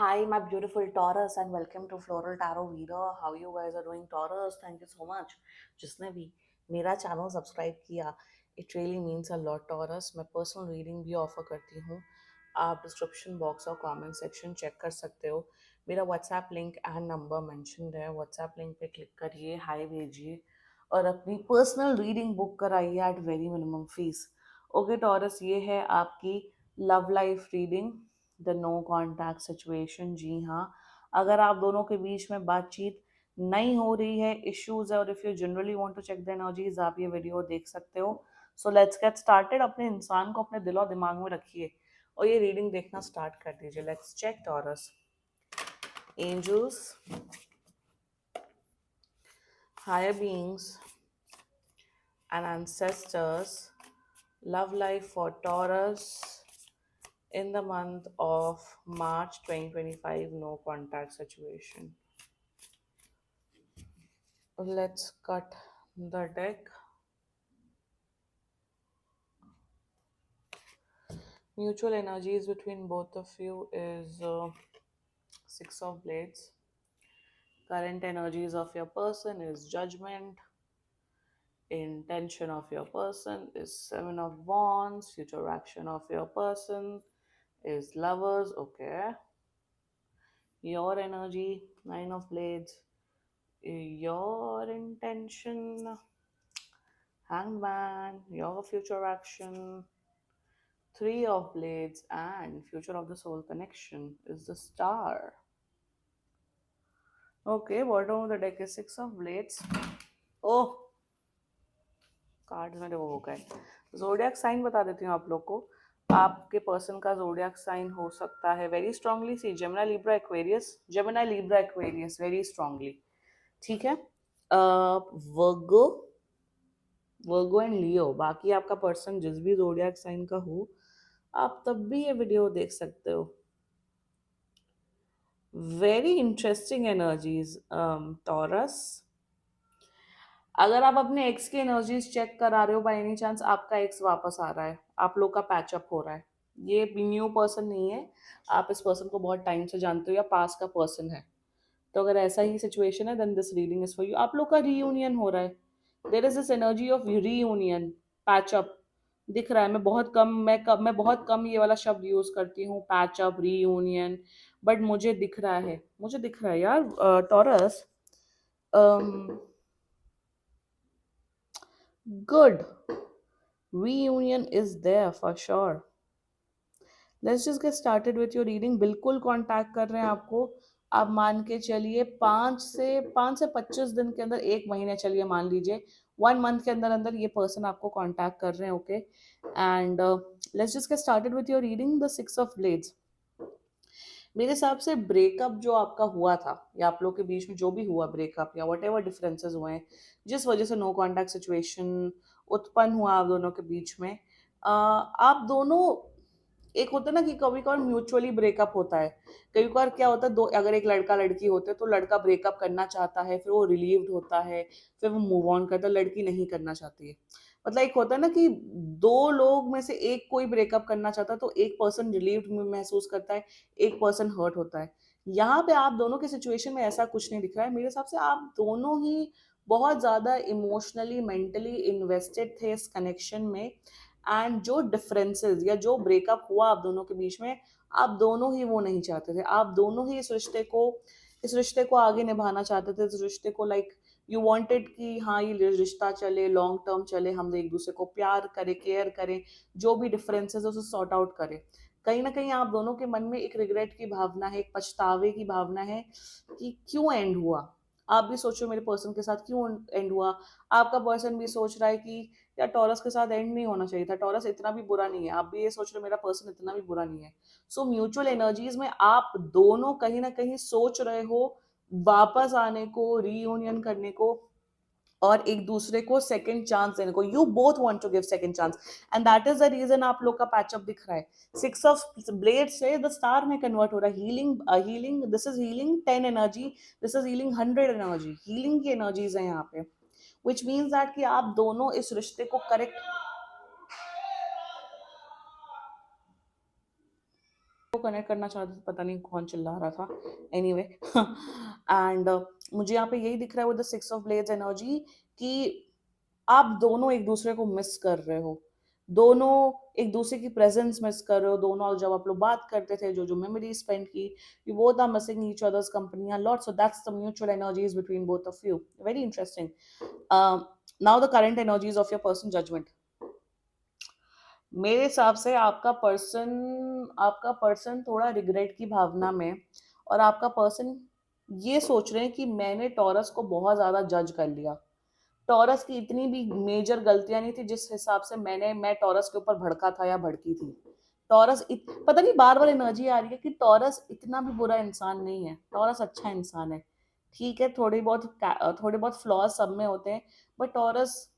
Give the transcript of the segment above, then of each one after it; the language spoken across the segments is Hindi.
Hi, my beautiful Taurus, and welcome to Floral Tarot Reader. How you guys are doing, Taurus? Thank you so much. जिसने भी मेरा चैनल सब्सक्राइब किया, it really means a lot, Taurus. मैं पर्सनल रीडिंग भी ऑफर करती हूँ. आप डिस्क्रिप्शन बॉक्स और कमेंट सेक्शन चेक कर सकते हो. मेरा WhatsApp link and number mentioned है. व्हाट्सएप लिंक पे क्लिक करिए, हाय भेजिए और अपनी पर्सनल रीडिंग बुक कराइए at very minimum fee. Okay Taurus, ये है आपकी love life reading, the no contact situation. जी हाँ, अगर आप दोनों के बीच में बातचीत नहीं हो रही है, इश्यूज है, और if you generally want to check the energies, आप ये वीडियो देख सकते हो. So let's get started. अपने इंसान को अपने दिल और दिमाग में रखिए और ये रीडिंग देखना स्टार्ट कर दीजिए. Let's check Taurus. Angels, higher beings and ancestors, love life for Taurus in the month of March 2025, no contact situation. Let's cut the deck. Mutual energies between both of you is Six of Blades. Current energies of your person is Judgment. Intention of your person is Seven of Wands. Future action of your person is Lovers. Okay. Your energy, Nine of Blades. Your intention, Hangman. Your future action, Three of Blades, and future of the soul connection is the Star. Okay, bottom of the deck is Six of Blades. Oh, cards मेरे वो हो गए. जोडियक साइन बता देती हूँ आप लोग को. आपके पर्सन का जोडियक साइन हो सकता है very strongly see Gemini Libra Aquarius. Gemini Libra Aquarius very strongly. ठीक है. Virgo, Virgo and Leo. बाकी आपका पर्सन जिस भी जोडियक साइन का हो, आप तब भी ये वीडियो देख सकते हो. Very interesting energies taurus. अगर आप अपने एक्स की एनर्जीज चेक करा रहे हो, बाय एनी चांस आपका एक्स वापस आ रहा है, आप लोग का पैचअप हो रहा है. ये न्यू पर्सन नहीं है, आप इस पर्सन को बहुत टाइम से जानते हो या पास का पर्सन है. तो अगर ऐसा ही सिचुएशन है, then this reading is for you. आप लोग का रीयूनियन हो रहा है. There is this energy of reunion, patch up दिख रहा है. मैं बहुत कम ये वाला शब्द यूज करती हूँ, पैचअप, रीयूनियन, बट मुझे दिख रहा है, यार taurus. Good. Reunion is there for sure. Let's just get started with your reading. बिल्कुल कांटेक्ट कर रहे हैं आपको. आप मान के चलिए 5 से 25 दिन के अंदर, 1 महीने चलिए मान लीजिए, 1 मंथ के अंदर अंदर ये पर्सन आपको कांटेक्ट कर रहे हैं. Okay, and let's just get started with your reading. The six of blades. मेरे हिसाब से ब्रेकअप जो आपका हुआ था, या आप लोग के बीच में जो भी हुआ ब्रेकअप, या वट एवर डिफरेंसेस हुए हैं, जिस वजह से नो कॉन्टैक्ट सिचुएशन उत्पन्न हुआ आप दोनों के बीच में, आप दोनों, एक होता है ना कि कभी कभार म्यूचुअली ब्रेकअप होता है. कभी कभार क्या होता है, दो अगर एक लड़का लड़की होते हैं तो लड़का ब्रेकअप करना चाहता है, फिर वो रिलीव्ड होता है, फिर वो मूव ऑन करता है. लड़की नहीं करना चाहती है. मतलब एक होता है ना कि दो लोग में से एक कोई ब्रेकअप करना चाहता है, तो एक पर्सन रिलीव्ड महसूस करता है, एक पर्सन हर्ट होता है. यहाँ पे आप दोनों के सिचुएशन में ऐसा कुछ नहीं दिख रहा है. मेरे हिसाब से आप दोनों ही बहुत ज्यादा इमोशनली, मेंटली इन्वेस्टेड थे इस कनेक्शन में. एंड जो डिफरेंसेस या जो ब्रेकअप हुआ आप दोनों के बीच में, आप दोनों ही वो नहीं चाहते थे. आप दोनों ही इस रिश्ते को आगे निभाना चाहते थे. इस रिश्ते को लाइक यू वांटेड कि हाँ, ये रिश्ता चले, लॉन्ग टर्म चले, हम एक दूसरे को प्यार करें, केयर करें, जो भी डिफरेंसेस है उसे सॉर्ट आउट करें. कहीं ना कहीं आप दोनों के मन में एक रिग्रेट की भावना है, एक पछतावे की भावना है कि क्यों एंड हुआ. आप भी सोचो मेरे पर्सन के साथ क्यों एंड हुआ. आपका पर्सन भी सोच रहा है कि यार टॉरस के साथ एंड नहीं होना चाहिए था, टॉरस इतना भी बुरा नहीं है. आप भी ये सोच रहे हो मेरा पर्सन इतना भी बुरा नहीं है. सो म्यूचुअल एनर्जीज में आप दोनों कहीं ना कहीं सोच रहे हो वापस आने को, रीयूनियन करने को, और एक दूसरे को सेकंड चांस देने को. You both want to give second chance, and that is the reason आप लोग का पैचअप दिख रहा है. सिक्स ऑफ ब्लेड से द स्टार में कन्वर्ट हो रहा है. Healing, this is healing 10 energy, this is healing 100 energy. Healing की एनर्जीज है यहाँ पे, विच मीन्स दैट कि आप दोनों इस रिश्ते को कनेक्ट करना चाहते थे, पता नहीं कौन चिल्ला रहा था, एनीवे एंड मुझे यहाँ पे यही दिख रहा है with the six of blades energy कि आप दोनों एक दूसरे को मिस कर रहे हो, दोनों एक दूसरे की प्रेजेंस मिस कर रहे हो, दोनों जब आप लोग बात करते थे, जो जो मेमोरी स्पेंड की, you both are missing each others company a lot, so that's the mutual energies between both of you, very interesting. Now the current energies of your person judgement. मेरे हिसाब से आपका पर्सन थोड़ा रिग्रेट की भावना में, और आपका पर्सन ये सोच रहे हैं कि मैंने टॉरस को बहुत ज्यादा जज कर लिया, टॉरस की इतनी भी मेजर गलतियां नहीं थी जिस हिसाब से मैं टॉरस के ऊपर भड़का था या भड़की थी. पता नहीं बार बार एनर्जी आ रही है कि टॉरस इतना भी बुरा इंसान नहीं है, टॉरस अच्छा इंसान है. ठीक है, थोड़े बहुत फ्लॉज सब में होते हैं, बट टॉरस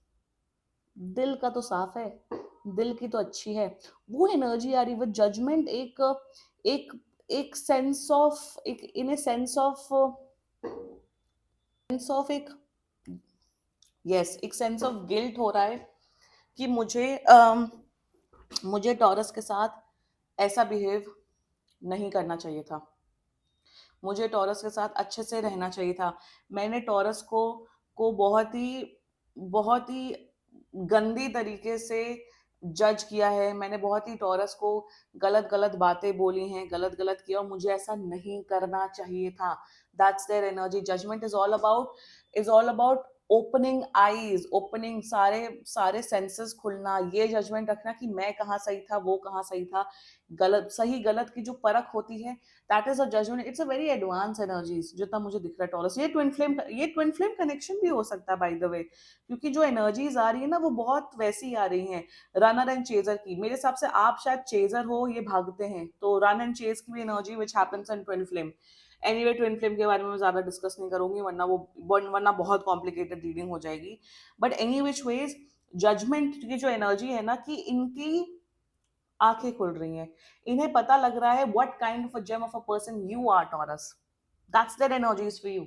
दिल का तो साफ है, दिल की तो अच्छी है. वो एनर्जी आ रही है जजमेंट, एक एक सेंस ऑफ एक इन ए सेंस ऑफ एक एक सेंस ऑफ गिल्ट हो रहा है कि मुझे टॉरस के साथ ऐसा बिहेव नहीं करना चाहिए था, मुझे टॉरस के साथ अच्छे से रहना चाहिए था. मैंने टॉरस को बहुत ही गंदी तरीके से जज किया है, मैंने बहुत ही टॉरस को गलत गलत बातें बोली हैं, गलत गलत किया, और मुझे ऐसा नहीं करना चाहिए था. That's their energy. Judgement is all about opening eyes, opening सारे सारे सेंसेस खुलना, ये जजमेंट रखना कि मैं कहाँ सही था, वो कहाँ सही था, गलत सही गलत की जो परख होती है, that is a judgement. It's a very advance energies जितना मुझे दिख रहा है टॉरस. ये ट्विन फ्लेम कनेक्शन भी हो सकता है बाय द वे, क्योंकि जो एनर्जीज आ रही है ना वो बहुत वैसी आ रही हैं, रनर एंड चेजर की. मेरे हिसाब से आप शायद चेजर हो, ये भागते हैं, तो रन एंड चेज की भी energy which happens in twin flame. Anyway twin flame के बारे में मैं ज्यादा डिस्कस नहीं करूंगी, वरना बहुत कॉम्प्लिकेटेड रीडिंग हो जाएगी. But any which ways, judgement की जो एनर्जी है ना, कि इनकी आंखें खुल रही हैं, इन्हें पता लग रहा है what kind of a gem of a person you are Taurus. That's their energies for you.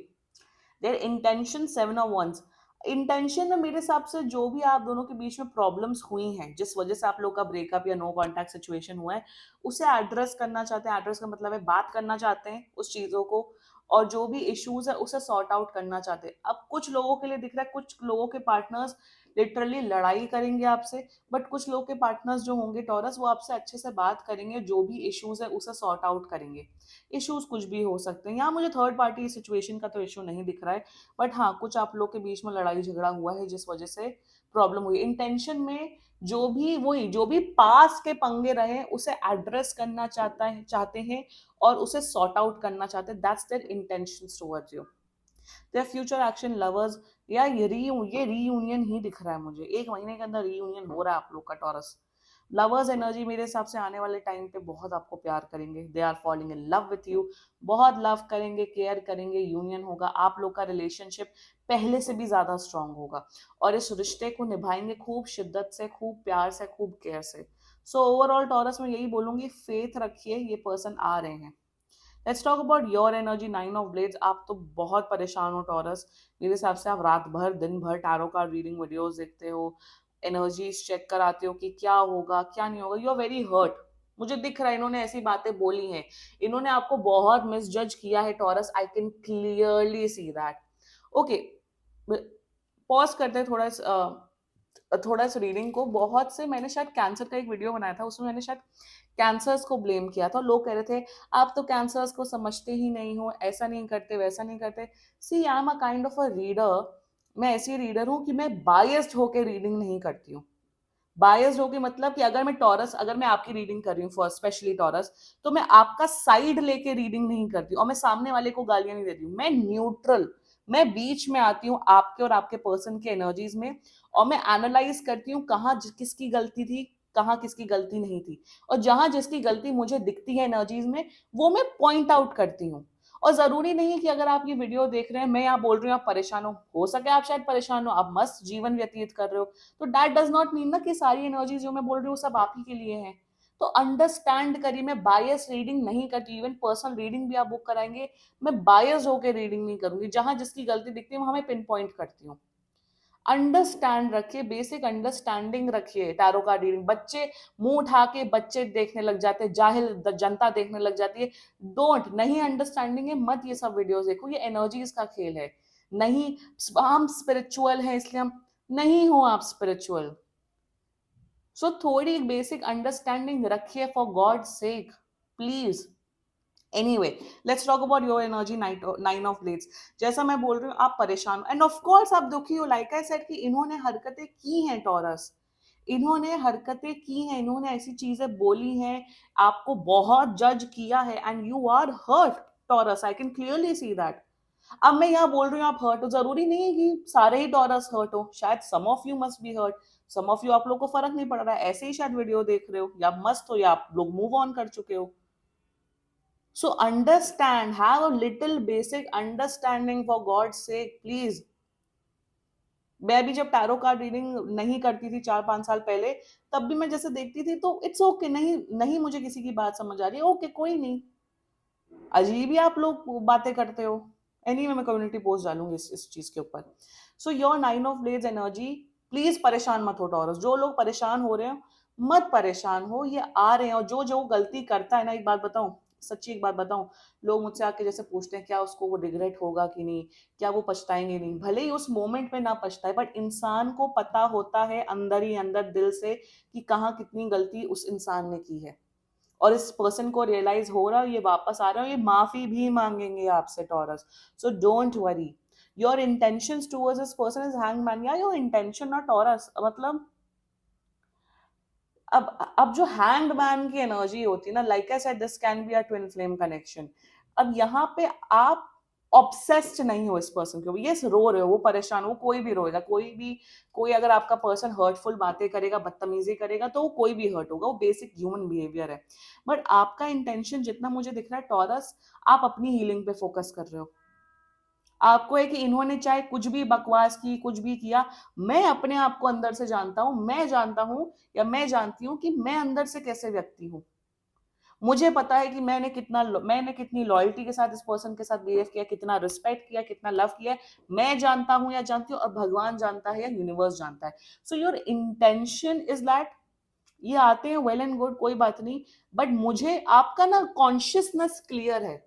Their intention, seven of wands. Intention में मेरे हिसाब से जो भी आप दोनों के बीच में प्रॉब्लम्स हुई हैं, जिस वजह से आप लोग का ब्रेकअप या नो कांटेक्ट सिचुएशन हुआ है, उसे एड्रेस करना चाहते हैं. एड्रेस का मतलब है बात करना चाहते हैं उस चीजों को, और जो भी इश्यूज है उसे सॉर्ट आउट करना चाहते हैं. अब कुछ लोगों के लिए दिख रहा है, कुछ लोगों के पार्टनर्स लिटरली लड़ाई करेंगे आपसे, बट कुछ लोगों के पार्टनर्स जो होंगे टॉरस, वो आपसे अच्छे से बात करेंगे, जो भी इश्यूज है उसे सॉर्ट आउट करेंगे. इश्यूज कुछ भी हो सकते हैं, यहाँ मुझे थर्ड पार्टी सिचुएशन का तो इशू नहीं दिख रहा है, बट हाँ कुछ आप लोग के बीच में लड़ाई झगड़ा हुआ है जिस वजह से प्रॉब्लम हुई. इंटेंशन में जो भी पास के पंगे रहे उसे एड्रेस करना चाहते हैं, और उसे सॉर्ट आउट करना चाहते हैं. That's their intentions towards you. Their future action lovers, या ये रीयूनियन ही दिख रहा है मुझे, 1 महीने के अंदर रीयूनियन हो रहा है आप लोग का टॉरस. लवर्स एनर्जी मेरे हिसाब से आने वाले टाइम पे बहुत आपको प्यार करेंगे, they are falling in love with you, बहुत लव करेंगे, केयर करेंगे, यूनियन होगा, आप लोग का रिलेशनशिप पहले से भी ज्यादा स्ट्रांग होगा, और इस रिश्ते को निभाएंगे खूब शिद्दत से, खूब प्यार से, खूब केयर से. सो ओवरऑल टॉरस में यही बोलूंगी, फेथ रखिए, ये पर्सन आ रहे हैं. Let's talk about your energy, 9 of blades. आप तो बहुत परेशान हो टॉरस, मेरे हिसाब से आप रात भर दिन भर टैरो कार्ड रीडिंग वीडियोस देखते हो, एनर्जीज चेक कराते हो कि क्या होगा क्या नहीं होगा. यू आर वेरी हर्ट, मुझे दिख रहा है इन्होंने ऐसी बातें बोली हैं, इन्होंने आपको बहुत मिसजज किया है taurus, I can clearly see that. Okay, pause करते हैं थोड़ा इस रीडिंग को. बहुत से मैंने शायद कैंसर का एक वीडियो बनाया था, उसमें मैंने शायद कैंसर्स को ब्लेम किया था. लोग कह रहे थे आप तो कैंसर्स को समझते ही नहीं हो, ऐसा नहीं करते वैसा नहीं करते. See I am a kind of a reader, मैं ऐसी रीडर हूं कि मैं बायस्ड होकर रीडिंग नहीं करती हूँ. बायस्ड होके मतलब कि अगर मैं आपकी रीडिंग कर रही हूँ फॉर स्पेशली टॉरस, तो मैं आपका साइड लेके रीडिंग नहीं करती हूँ, और मैं सामने वाले को गालियां नहीं देती हूँ. मैं न्यूट्रल, मैं बीच में आती हूँ आपके और आपके पर्सन के एनर्जीज में, और मैं एनालाइज करती हूँ कहाँ किसकी गलती थी, कहाँ किसकी गलती नहीं थी, और जहां जिसकी गलती मुझे दिखती है एनर्जीज में, वो मैं पॉइंट आउट करती हूँ. और जरूरी नहीं कि अगर आप ये वीडियो देख रहे हैं, मैं यहाँ बोल रही हूँ आप परेशान हो सके आप शायद परेशान हो, आप मस्त जीवन व्यतीत कर रहे हो, तो दैट डज नॉट मीन ना कि सारी एनर्जी जो मैं बोल रही हूँ सब आप ही के लिए है. तो अंडरस्टैंड करिए, मैं बायस रीडिंग नहीं करती, इवन पर्सनल रीडिंग भी आप बुक कराएंगे, मैं बायस होकर रीडिंग नहीं करूंगी, जहां जिसकी गलती दिखती है वहां मैं पिन पॉइंट करती हूँ. अंडरस्टैंड रखिए, बेसिक अंडरस्टैंडिंग रखिए। टैरो कार्ड रीडिंग, बच्चे मुंह उठा के बच्चे देखने लग जाते हैं, जाहिल जनता देखने लग जाती है। डोंट, नहीं अंडरस्टैंडिंग है मत ये सब वीडियोस देखो, ये एनर्जीज का खेल है। नहीं, हम स्पिरिचुअल हैं इसलिए हम, नहीं हो आप स्पिरिचुअल। सो थोड़ी बेसिक अंडरस्टैंडिंग रखिए for God sake, please. Anyway, let's talk about your energy. Nine of blades, जैसा मैं बोल रही हूँ आप परेशान एंड ऑफ कोर्स आप दुखी हो। लाइक आई सेड कि इन्होंने हरकतें की हैं टॉरस, इन्होंने हरकतें की हैं, इन्होंने ऐसी चीजें बोली हैं, आपको बहुत जज किया है and you are hurt Taurus, I can clearly see that. अब मैं यहाँ बोल रही हूँ आप हर्ट हो, जरूरी नहीं है कि सारे ही टॉरस हर्ट हो, शायद some of you must be hurt, some of you आप लोग को फर्क नहीं पड़ रहा है, ऐसे ही शायद वीडियो देख रहे हो या मस्त हो या आप लोग मूव ऑन कर चुके हो। So understand, have a little basic understanding for God's sake, please. मैं भी जब टैरो कार्ड रीडिंग नहीं करती थी 4-5 साल पहले, तब भी मैं जैसे देखती थी तो इट्स ओके, नहीं नहीं मुझे किसी की बात समझ आ रही है, ओके कोई नहीं, अजीब ही आप लोग बातें करते हो। एनीवे, मैं कम्युनिटी पोस्ट डालूंगी इस चीज के ऊपर। So your nine of blades energy, please परेशान मत हो टॉरस। जो लोग परेशान हो रहे हो मत परेशान हो, ये आ रहे हैं। और जो जो गलती करता है ना, एक बात बताऊं, सच्ची एक बात बताऊं, लोग मुझसे आके जैसे पूछते हैं क्या उसको वो रिग्रेट होगा कि नहीं, क्या वो पछताएंगे नहीं, भले ही उस मोमेंट में ना पछताए, बट इंसान को पता होता है अंदर ही अंदर दिल से कि कहाँ कितनी गलती उस इंसान ने की है। और इस पर्सन को रियलाइज हो रहा है, ये वापस आ रहा है, ये माफी भी मांगेंगे आपसे taurus. So don't worry, your intentions towards this person is hangman, या योर इंटेंशन ना टॉरस, मतलब अब जो हैंग्ड मैन की एनर्जी होती है ना, like I said this can be a twin flame connection. अब यहाँ पे आप ऑब्सेस्ड नहीं हो इस पर्सन के ऊपर, यस रो रहे हो, वो परेशान हो, कोई भी रोएगा, कोई अगर आपका पर्सन हर्टफुल बातें करेगा, बदतमीजी करेगा, तो कोई भी हर्ट होगा, वो बेसिक ह्यूमन बिहेवियर है। बट आपका इंटेंशन जितना मुझे दिख रहा है टॉरस, आप अपनी हीलिंग पे फोकस कर रहे हो। आपको है कि इन्होंने चाहे कुछ भी बकवास की, कुछ भी किया, मैं अपने आप को अंदर से जानता हूं, मैं जानता हूं या मैं जानती हूँ कि मैं अंदर से कैसे व्यक्ति हूँ। मुझे पता है कि मैंने कितनी लॉयल्टी के साथ इस पर्सन के साथ बिहेव किया, कितना रिस्पेक्ट किया, कितना लव किया, मैं जानता हूं या जानती हूँ, और भगवान जानता है या यूनिवर्स जानता है। So your intention is that, ये आते हैं वेल एंड गुड, कोई बात नहीं, बट मुझे आपका ना कॉन्शियसनेस क्लियर है,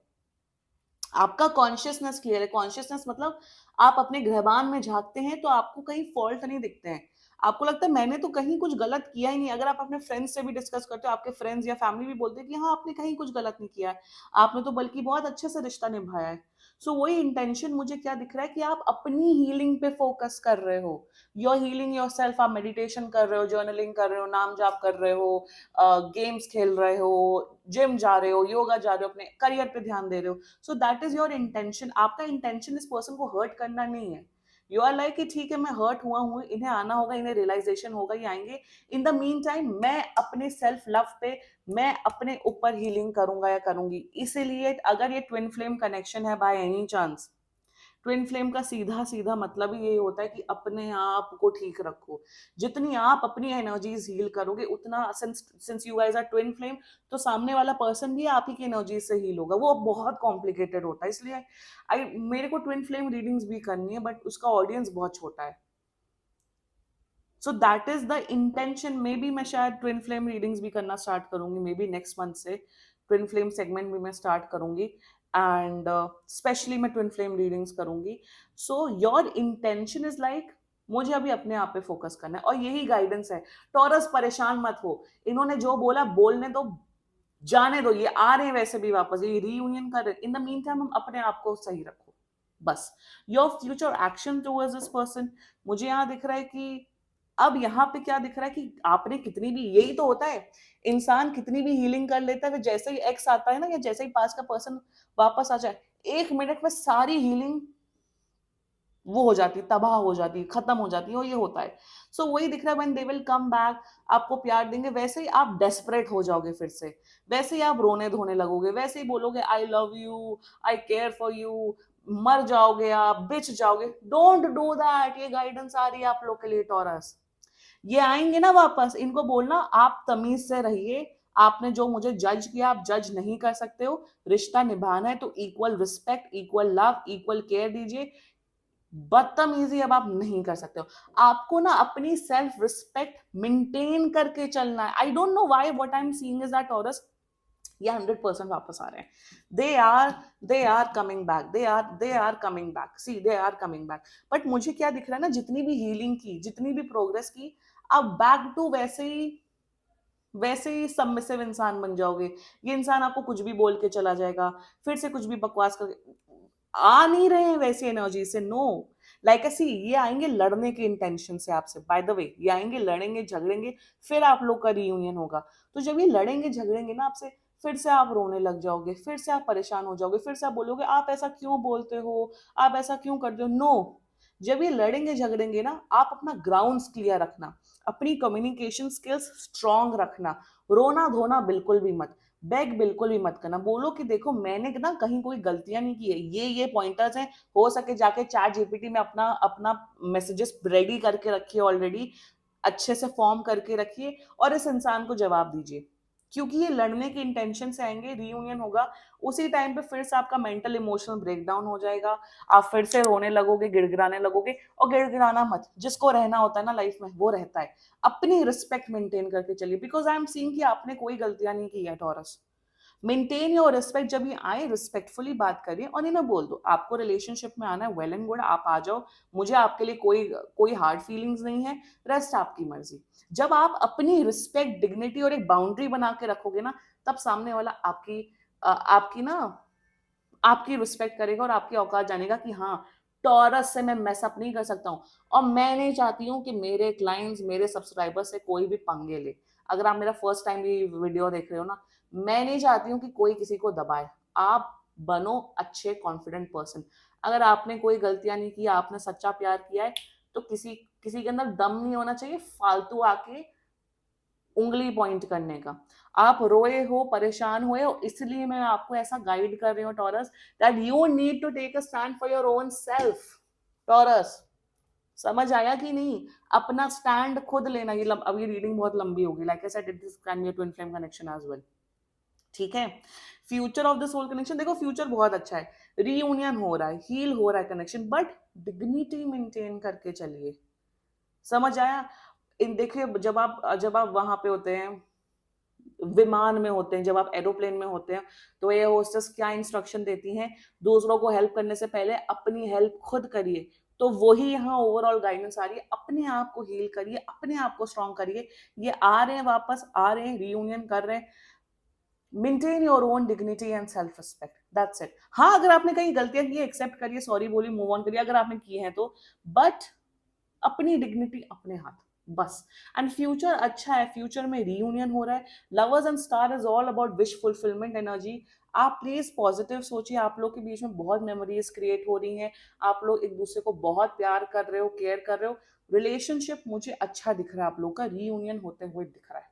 आपका कॉन्शियसनेस क्लियर है। कॉन्शियसनेस मतलब आप अपने ग्रहबान में झांकते हैं तो आपको कहीं फॉल्ट नहीं दिखते हैं, आपको लगता है मैंने तो कहीं कुछ गलत किया ही नहीं। अगर आप अपने फ्रेंड्स से भी डिस्कस करते हो, आपके फ्रेंड्स या फैमिली भी बोलते हैं कि हाँ आपने कहीं कुछ गलत नहीं किया है, आपने तो बल्कि बहुत अच्छे से रिश्ता निभाया है। सो वही इंटेंशन मुझे क्या दिख रहा है कि आप अपनी हीलिंग पे फोकस कर रहे हो, योर हीलिंग योर सेल्फ। आप मेडिटेशन कर रहे हो, जर्नलिंग कर रहे हो, नाम जाप कर रहे हो, गेम्स खेल रहे हो, जिम जा रहे हो, योगा जा रहे हो, अपने करियर पे ध्यान दे रहे हो। So that is your intention. आपका इंटेंशन इस पर्सन को हर्ट करना नहीं है। यू आर लाइक कि ठीक है मैं हर्ट हुआ हूँ, इन्हें आना होगा, इन्हें रियलाइजेशन होगा, ये आएंगे। इन द मीन टाइम मैं अपने सेल्फ लव पे, मैं अपने ऊपर हीलिंग करूंगा या करूंगी। इसीलिए अगर ये ट्विन फ्लेम कनेक्शन है by any chance, twin flame का सीधा सीधा मतलब ही यही होता है कि अपने आप को ठीक रखो। जितनी आप अपनी एनर्जीज हील करोगे उतना, since you guys are twin flame, तो सामने वाला पर्सन भी आप ही की एनर्जी से हील होगा। वो बहुत कॉम्प्लिकेटेड होता है, इसलिए आई मेरे को ट्विन फ्लेम रीडिंग्स भी करनी है, बट उसका ऑडियंस बहुत छोटा है। So that is the intention. May be मैं शायद ट्विन फ्लेम रीडिंग्स भी करना स्टार्ट करूंगी, मे बी नेक्स्ट मंथ से ट्विन फ्लेम सेगमेंट भी मैं स्टार्ट करूंगी, एंड स्पेशली मैं ट्विन फ्लेम रीडिंग्स करूंगी। So your intention is like, मुझे अभी अपने आप पे फोकस करना है, और यही गाइडेंस है। टॉरस परेशान मत हो, इन्होंने जो बोला बोलने दो, जाने दो, ये आ रहे हैं वैसे भी वापस, ये रीयूनियन कर रहे हैं। इन द मीन टाइम हम अपने आप को सही रखो बस। Your future action towards this person, मुझे यहाँ दिख रहा है कि अब यहाँ पे क्या दिख रहा है कि आपने कितनी भी, यही तो होता है, इंसान कितनी भी हीलिंग कर लेता है, फिर जैसे ही एक्स आता है ना, या जैसे ही पास का पर्सन वापस आ जाए, 1 मिनट में सारी हीलिंग वो हो जाती, तबाह हो जाती, खत्म हो जाती है, और ये होता है। सो वही दिख रहा है, when they will come back, आपको प्यार देंगे, वैसे ही आप डेस्परेट हो जाओगे फिर से, वैसे ही आप रोने धोने लगोगे, वैसे ही बोलोगे I love you, I care for you, मर जाओगे आप, बिछ जाओगे। Don't do that. ये गाइडेंस आ रही है आप लोग के लिए टॉरस। ये आएंगे ना वापस, इनको बोलना आप तमीज से रहिए, आपने जो मुझे जज किया आप जज नहीं कर सकते हो, रिश्ता निभाना है तो equal respect, equal love, equal care दीजिए। बदतमीजी अब आप नहीं कर सकते हो। आपको ना अपनी सेल्फ रिस्पेक्ट मेंटेन करके चलना है। I don't know why what I am seeing is that Taurus ये 100% वापस आ रहे हैं। They are coming back, they are coming back, see they are coming back. But मुझे क्या दिख रहा है ना, जितनी भी हीलिंग की, जितनी भी प्रोग्रेस की, आप बैक टू वैसे ही सबमिसिव इंसान बन जाओगे। ये इंसान आपको कुछ भी बोल के चला जाएगा, फिर से कुछ भी बकवास कर, आ नहीं रहे हैं वैसी एनर्जी से। नो, लाइक ऐसी ये आएंगे लड़ने के इंटेंशन से आपसे। बाय द वे ये आएंगे, लड़ेंगे झगड़ेंगे, फिर आप लोग का रियूनियन होगा। तो जब ये लड़ेंगे झगड़ेंगे ना आपसे, फिर से आप रोने लग जाओगे, फिर से आप परेशान हो जाओगे, फिर से आप बोलोगे आप ऐसा क्यों बोलते हो, आप ऐसा क्यों करते हो। नो, जब ये लड़ेंगे झगड़ेंगे ना, आप अपना ग्राउंड्स क्लियर रखना, अपनी कम्युनिकेशन स्किल्स स्ट्रांग रखना, रोना धोना बिल्कुल भी मत, बेग बिल्कुल भी मत करना। बोलो कि देखो मैंने ना कहीं कोई गलतियां नहीं की है, ये पॉइंटर्स हैं, हो सके जाके चैट जीपीटी में अपना अपना मैसेजेस रेडी करके रखिए, ऑलरेडी अच्छे से फॉर्म करके रखिए और इस इंसान को जवाब दीजिए। क्योंकि ये लड़ने के इंटेंशन से आएंगे, रीयूनियन होगा, उसी टाइम पे फिर से आपका मेंटल इमोशनल ब्रेकडाउन हो जाएगा, आप फिर से रोने लगोगे, गिड़गिड़ाने लगोगे। और गिड़गिड़ाना मत, जिसको रहना होता है ना लाइफ में वो रहता है। अपनी रिस्पेक्ट मेंटेन करके चलिए, बिकॉज आई एम सीइंग कि आपने कोई गलतियां नहीं की है टॉरस। मेंटेन योर रिस्पेक्ट, जब ये आए रिस्पेक्टफुली बात करिए और इन्हें बोल दो आपको रिलेशनशिप में आना है, वेल एंड गुड, आप आ जाओ, मुझे आपके लिए कोई कोई हार्ड फीलिंग्स नहीं है, रेस्ट आपकी मर्जी। जब आप अपनी रिस्पेक्ट, डिग्निटी और एक बाउंड्री बना के रखोगे ना, तब सामने वाला आपकी ना आपकी रिस्पेक्ट करेगा और आपकी औकात जानेगा कि हाँ, टॉरस से मैं मैसअप नहीं कर सकता हूँ। और मैं नहीं चाहती हूँ कि मेरे क्लाइंट्स, मेरे सब्सक्राइबर्स से कोई भी पंगे ले। अगर आप मेरा फर्स्ट टाइम ये वीडियो देख रहे हो ना, मैं नहीं चाहती हूँ कि कोई किसी को दबाए। आप बनो अच्छे कॉन्फिडेंट पर्सन। अगर आपने कोई गलतियां नहीं की, आपने सच्चा प्यार किया है, तो किसी किसी के अंदर दम नहीं होना चाहिए फालतू आके उंगली पॉइंट करने का। आप रोए हो, परेशान हुए हो, इसलिए मैं आपको ऐसा गाइड कर रही हूँ Taurus, that you need to take a stand for your own self. Taurus, समझ आया कि नहीं? अपना स्टैंड खुद लेना। अब ये रीडिंग बहुत लंबी होगी, like I said, it this can be a twin flame connection as well. ठीक है, future of the soul connection, देखो फ्यूचर बहुत अच्छा है, रीयूनियन हो रहा है, हील हो रहा है कनेक्शन, बट डिग्निटी मेंटेन करके चलिए। समझ आया? इन देखिए, जब आप वहां पे होते हैं, विमान में होते हैं, जब आप एरोप्लेन में होते हैं, तो ये होस्टेस क्या इंस्ट्रक्शन देती हैं, दूसरों को हेल्प करने से पहले अपनी हेल्प खुद करिए। तो वही यहाँ ओवरऑल गाइडेंस आ रही है, अपने आप को हील करिए, अपने आप को स्ट्रॉन्ग करिए। ये आ रहे हैं, वापस आ रहे हैं, रीयूनियन कर रहे हैं। Maintain your own dignity and self respect, that's it. हाँ, अगर आपने कहीं गलतियां की, एक्सेप्ट करिए, सॉरी बोलिए, मूव ऑन करिए अगर आपने की है तो। बट अपनी डिग्निटी अपने हाथ, बस। एंड फ्यूचर अच्छा है, फ्यूचर में रीयूनियन हो रहा है। Lovers and star is all about wish fulfilment energy. आप प्लीज पॉजिटिव सोचिए, आप लोग के बीच में बहुत मेमोरीज क्रिएट हो रही हैं, आप लोग एक दूसरे को बहुत प्यार कर रहे हो, केयर कर रहे हो। रिलेशनशिप मुझे अच्छा दिख रहा है, आप लोग का रीयूनियन होते हुए दिख रहा है।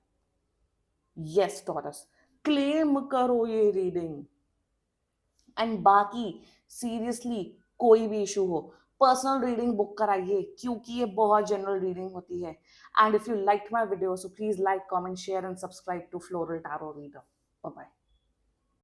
यस टॉरस, क्लेम करो ये रीडिंग। एंड बाकी सीरियसली कोई भी इशू हो, पर्सनल रीडिंग बुक कराइए, क्योंकि ये बहुत जनरल रीडिंग होती है। And if you like my video, so please like, comment, share and subscribe to floral tarot reader. Bye bye.